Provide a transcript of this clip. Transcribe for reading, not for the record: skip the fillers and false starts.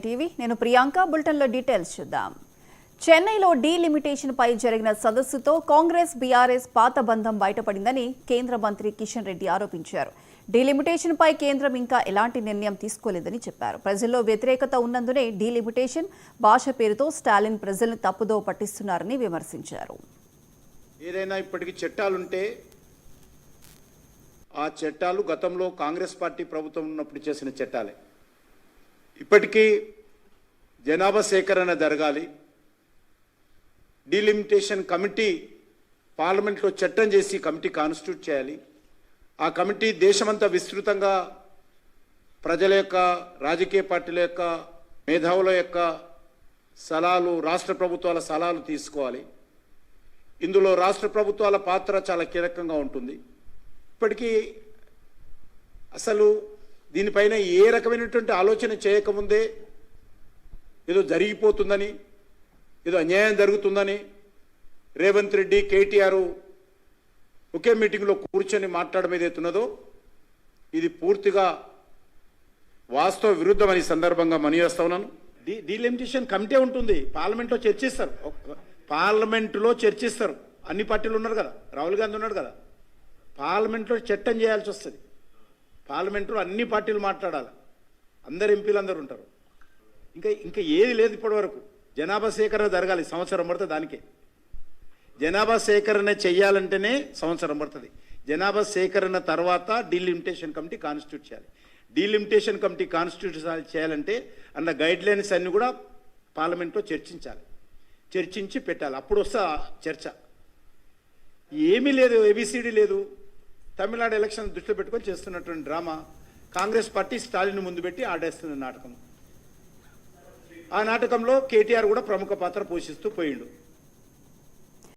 TV నేను ప్రియాంక బులెటిన్లో details చూద్దాం. చెన్నైలో డీలిమిటేషన్ పై జరిగిన సదస్సుతో కాంగ్రెస్ బీఆర్ఎస్ పాత బంధం బయటపడిందని కేంద్ర మంత్రి కిషన్ రెడ్డి ఆరోపించారు. డీలిమిటేషన్ పై కేంద్రం ఇంకా ఎలాంటి నిర్ణయం తీసుకోలేదని చెప్పారు. ప్రజల్లో వ్యతిరేకత ఉన్నందునే డీలిమిటేషన్ భాష పేరుతో స్టాలిన్ ప్రజల్ని తప్పుదో పట్టిస్తున్నారని విమర్శించారు. ఏదైనా ఇప్పటికీ చట్టాలుంటే ఆ చట్టాలు గతంలో కాంగ్రెస్ పార్టీ ప్రభుత్వం ఉన్నప్పుడు చేసిన చట్టాలే. ఇప్పటికీ జనాభా సేకరణ జరగాలి. డీలిమిటేషన్ కమిటీ పార్లమెంట్లో చట్టం చేసి కమిటీ కాన్స్టిట్యూట్ చేయాలి. ఆ కమిటీ దేశమంతా విస్తృతంగా ప్రజల యొక్క, రాజకీయ పార్టీల యొక్క, మేధావుల యొక్క సలహాలు, రాష్ట్ర ప్రభుత్వాల సలహాలు తీసుకోవాలి. ఇందులో రాష్ట్ర ప్రభుత్వాల పాత్ర చాలా కీలకంగా ఉంటుంది. ఇప్పటికీ అసలు దీనిపైన ఏ రకమైనటువంటి ఆలోచన చేయకముందే ఏదో జరిగిపోతుందని, ఏదో అన్యాయం జరుగుతుందని రేవంత్ రెడ్డి, కేటీఆర్ ఒకే మీటింగ్లో కూర్చొని మాట్లాడడం ఏదైతున్నదో ఇది పూర్తిగా వాస్తవ విరుద్ధమని సందర్భంగా మనీయేస్తా ఉన్నాను. డీలిమిటేషన్ కమిటీ ఉంటుంది, పార్లమెంట్లో చర్చిస్తారు. పార్లమెంటులో చర్చిస్తారు. అన్ని పార్టీలు ఉన్నారు కదా, రాహుల్ గాంధీ ఉన్నాడు కదా. పార్లమెంట్లో చట్టం చేయాల్సి వస్తుంది. పార్లమెంట్లో అన్ని పార్టీలు మాట్లాడాలి, అందరు ఎంపీలు అందరు ఉంటారు. ఇంకా ఏది లేదు ఇప్పటి వరకు. జనాభా సేకరణ జరగాలి, సంవత్సరం పడుతుంది. దానికే జనాభా సేకరణ చేయాలంటేనే సంవత్సరం పడుతుంది. జనాభా సేకరణ తర్వాత డీలిమిటేషన్ కమిటీ కాన్స్టిట్యూట్ చేయాలి. డీలిమిటేషన్ కమిటీ కాన్స్టిట్యూట్ చేయాలంటే అందులో గైడ్ లైన్స్ అన్ని కూడా పార్లమెంట్లో చర్చించాలి, చర్చించి పెట్టాలి. అప్పుడు వస్తా చర్చ. ఏమీ లేదు, ఏబిసిడి లేదు. తమిళనాడు ఎలక్షన్ దృష్టిలో పెట్టుకొని చేస్తున్నటువంటి డ్రామా కాంగ్రెస్ పార్టీ స్టాలిన్ ముందు పెట్టి ఆడేస్తున్న నాటకం. ఆ నాటకంలో కేటీఆర్ కూడా ప్రముఖ పాత్ర పోషిస్తూ పోయిండు.